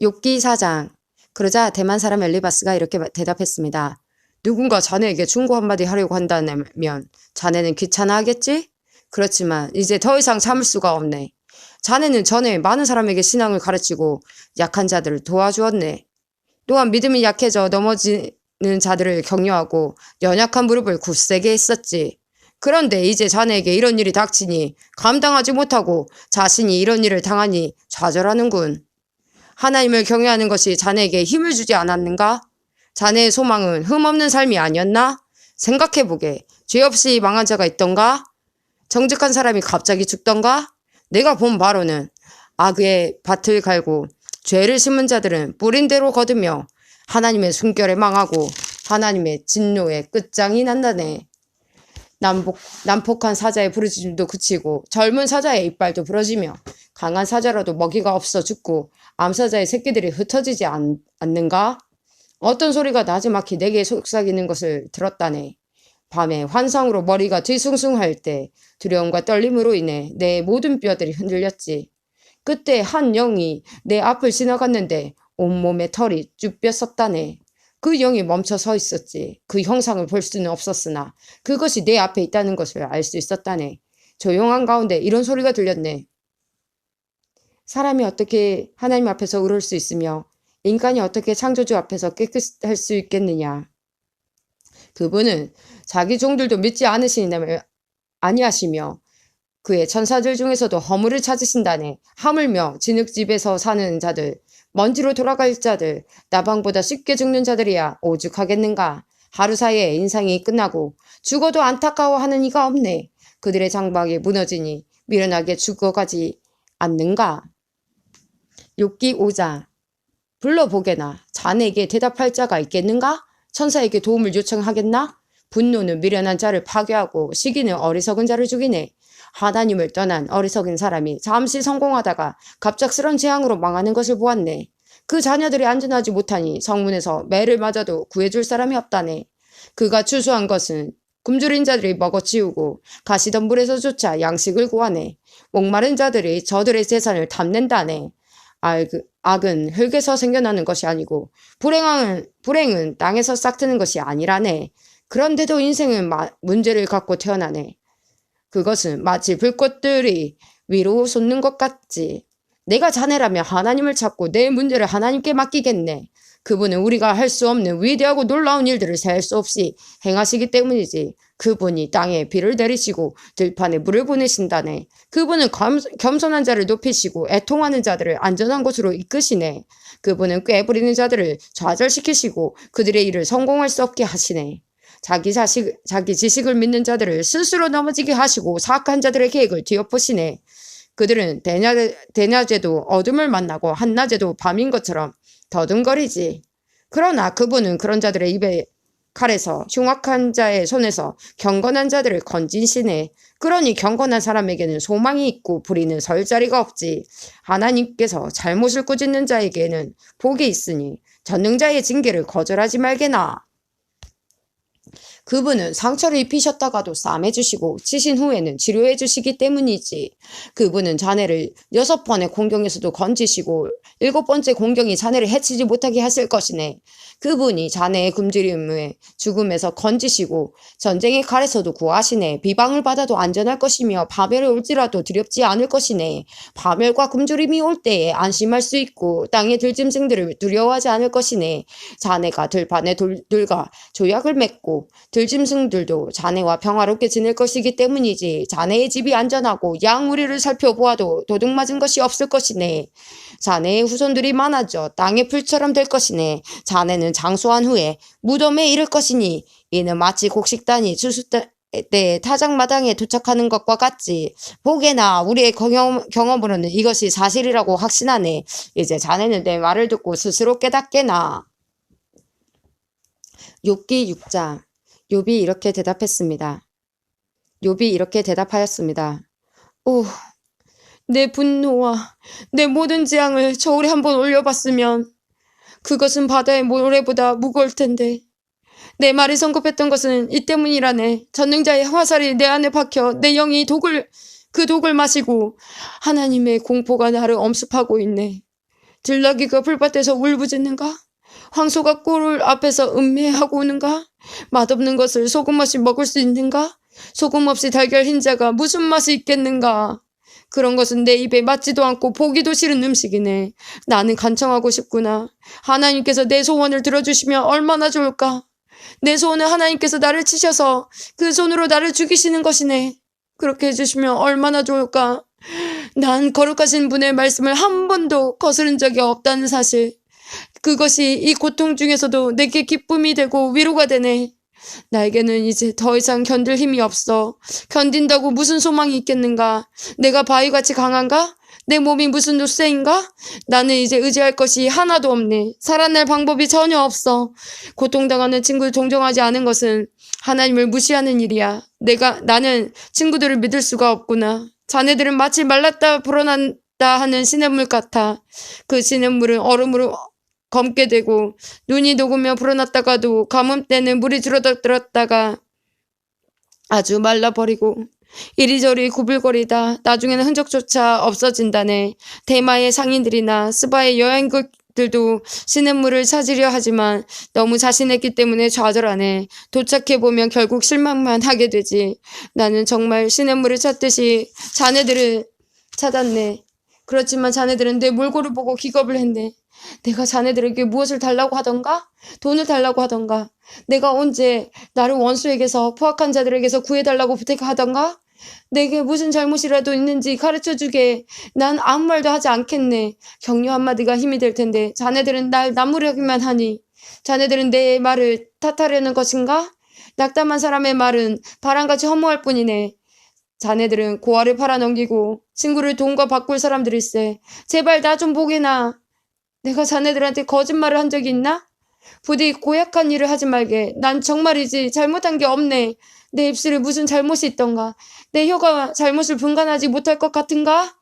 욥기 4장. 그러자 대만 사람 엘리바스가 이렇게 대답했습니다. 누군가 자네에게 충고 한마디 하려고 한다면 자네는 귀찮아하겠지? 그렇지만 이제 더 이상 참을 수가 없네. 자네는 전에 많은 사람에게 신앙을 가르치고 약한 자들을 도와주었네. 또한 믿음이 약해져 넘어지는 자들을 격려하고 연약한 무릎을 굳세게 했었지. 그런데 이제 자네에게 이런 일이 닥치니 감당하지 못하고 자신이 이런 일을 당하니 좌절하는군. 하나님을 경외하는 것이 자네에게 힘을 주지 않았는가? 자네의 소망은 흠없는 삶이 아니었나? 생각해보게. 죄 없이 망한 자가 있던가? 정직한 사람이 갑자기 죽던가? 내가 본 바로는 악의 밭을 갈고 죄를 심은 자들은 뿌린 대로 거두며 하나님의 숨결에 망하고 하나님의 진노의 끝장이 난다네. 난폭한 사자의 부르짖음도 그치고 젊은 사자의 이빨도 부러지며 강한 사자라도 먹이가 없어 죽고 암사자의 새끼들이 흩어지지 않는가? 어떤 소리가 나지막히 내게 속삭이는 것을 들었다네. 밤에 환상으로 머리가 뒤숭숭할 때 두려움과 떨림으로 인해 내 모든 뼈들이 흔들렸지. 그때 한 영이 내 앞을 지나갔는데 온몸에 털이 쭈뼛었다네. 그 영이 멈춰 서 있었지. 그 형상을 볼 수는 없었으나 그것이 내 앞에 있다는 것을 알 수 있었다네. 조용한 가운데 이런 소리가 들렸네. 사람이 어떻게 하나님 앞에서 의로울 수 있으며 인간이 어떻게 창조주 앞에서 깨끗할 수 있겠느냐. 그분은 자기 종들도 믿지 않으시냐며 아니하시며 그의 천사들 중에서도 허물을 찾으신다네. 하물며 진흙집에서 사는 자들, 먼지로 돌아갈 자들, 나방보다 쉽게 죽는 자들이야 오죽하겠는가. 하루 사이에 인생이 끝나고 죽어도 안타까워하는 이가 없네. 그들의 장막이 무너지니 미련하게 죽어가지 않는가. 욥기 5장. 불러보게나. 자네에게 대답할 자가 있겠는가? 천사에게 도움을 요청하겠나? 분노는 미련한 자를 파괴하고 시기는 어리석은 자를 죽이네. 하나님을 떠난 어리석은 사람이 잠시 성공하다가 갑작스런 재앙으로 망하는 것을 보았네. 그 자녀들이 안전하지 못하니 성문에서 매를 맞아도 구해줄 사람이 없다네. 그가 추수한 것은 굶주린 자들이 먹어치우고 가시덤불에서조차 양식을 구하네. 목마른 자들이 저들의 재산을 탐낸다네. 악은 흙에서 생겨나는 것이 아니고 불행은 땅에서 싹트는 것이 아니라네. 그런데도 인생은 문제를 갖고 태어나네. 그것은 마치 불꽃들이 위로 솟는 것 같지. 내가 자네라면 하나님을 찾고 내 문제를 하나님께 맡기겠네. 그분은 우리가 할 수 없는 위대하고 놀라운 일들을 셀 수 없이 행하시기 때문이지. 그분이 땅에 비를 내리시고 들판에 물을 보내신다네. 그분은 겸손한 자를 높이시고 애통하는 자들을 안전한 곳으로 이끄시네. 그분은 꾀부리는 자들을 좌절시키시고 그들의 일을 성공할 수 없게 하시네. 자기 지식을 믿는 자들을 스스로 넘어지게 하시고 사악한 자들의 계획을 뒤엎으시네. 그들은 대낮에도 어둠을 만나고 한낮에도 밤인 것처럼 더듬거리지. 그러나 그분은 그런 자들의 입에 칼에서 흉악한 자의 손에서 경건한 자들을 건지시네. 그러니 경건한 사람에게는 소망이 있고 불의는 설 자리가 없지. 하나님께서 잘못을 꾸짖는 자에게는 복이 있으니 전능자의 징계를 거절하지 말게나. 그분은 상처를 입히셨다가도 싸매주시고 치신 후에는 치료해주시기 때문이지. 그분은 자네를 6번의 공경에서도 건지시고 7번째 공경이 자네를 해치지 못하게 하실 것이네. 그분이 자네의 굶주림에 죽음에서 건지시고 전쟁의 칼에서도 구하시네. 비방을 받아도 안전할 것이며 파멸이 올지라도 두렵지 않을 것이네. 파멸과 굶주림이 올 때에 안심할 수 있고 땅의 들짐승들을 두려워하지 않을 것이네. 자네가 들판에 돌들과 조약을 맺고 들짐승들도 자네와 평화롭게 지낼 것이기 때문이지. 자네의 집이 안전하고 양우리를 살펴보아도 도둑 맞은 것이 없을 것이네. 자네의 후손들이 많아져 땅의 풀처럼 될 것이네. 자네는 장수한 후에 무덤에 이를 것이니 이는 마치 곡식단이 추수때 타작마당에 도착하는 것과 같지. 보게나 우리의 경험으로는 이것이 사실이라고 확신하네. 이제 자네는 내 말을 듣고 스스로 깨닫게나. 욥기 6장. 욥이 이렇게 대답했습니다. 욥이 이렇게 대답하였습니다. 오, 내 분노와 내 모든 재앙을 저울에 한번 올려봤으면 그것은 바다의 모래보다 무거울 텐데 내 말이 성급했던 것은 이 때문이라네. 전능자의 화살이 내 안에 박혀 내 영이 그 독을 마시고 하나님의 공포가 나를 엄습하고 있네. 들나귀가 풀밭에서 울부짖는가? 황소가 꿀 앞에서 음매하고 오는가? 맛없는 것을 소금 없이 먹을 수 있는가? 소금 없이 달걀 흰자가 무슨 맛이 있겠는가? 그런 것은 내 입에 맞지도 않고 보기도 싫은 음식이네. 나는 간청하고 싶구나. 하나님께서 내 소원을 들어주시면 얼마나 좋을까? 내 소원은 하나님께서 나를 치셔서 그 손으로 나를 죽이시는 것이네. 그렇게 해주시면 얼마나 좋을까? 난 거룩하신 분의 말씀을 한 번도 거스른 적이 없다는 사실. 그것이 이 고통 중에서도 내게 기쁨이 되고 위로가 되네. 나에게는 이제 더 이상 견딜 힘이 없어. 견딘다고 무슨 소망이 있겠는가? 내가 바위같이 강한가? 내 몸이 무슨 노쇠인가? 나는 이제 의지할 것이 하나도 없네. 살아날 방법이 전혀 없어. 고통당하는 친구를 동정하지 않은 것은 하나님을 무시하는 일이야. 나는 친구들을 믿을 수가 없구나. 자네들은 마치 말랐다 불어난다 하는 시냇물 같아. 그 시냇물은 얼음으로 검게 되고 눈이 녹으며 불어났다가도 가뭄 때는 물이 줄어들었다가 아주 말라버리고 이리저리 구불거리다 나중에는 흔적조차 없어진다네. 대마의 상인들이나 스바의 여행객들도 시냇물을 찾으려 하지만 너무 자신했기 때문에 좌절하네. 도착해보면 결국 실망만 하게 되지. 나는 정말 시냇물을 찾듯이 자네들을 찾았네. 그렇지만 자네들은 내 몰골을 보고 기겁을 했네. 내가 자네들에게 무엇을 달라고 하던가? 돈을 달라고 하던가? 내가 언제 나를 원수에게서 포악한 자들에게서 구해달라고 부탁하던가? 내게 무슨 잘못이라도 있는지 가르쳐주게. 난 아무 말도 하지 않겠네. 격려 한마디가 힘이 될 텐데 자네들은 날 나무라기만 하니. 자네들은 내 말을 탓하려는 것인가? 낙담한 사람의 말은 바람같이 허무할 뿐이네. 자네들은 고아를 팔아넘기고 친구를 돈과 바꿀 사람들일세. 제발 나 좀 보게나. 내가 자네들한테 거짓말을 한 적이 있나? 부디 고약한 일을 하지 말게. 난 정말이지 잘못한 게 없네. 내 입술에 무슨 잘못이 있던가? 내 혀가 잘못을 분간하지 못할 것 같은가?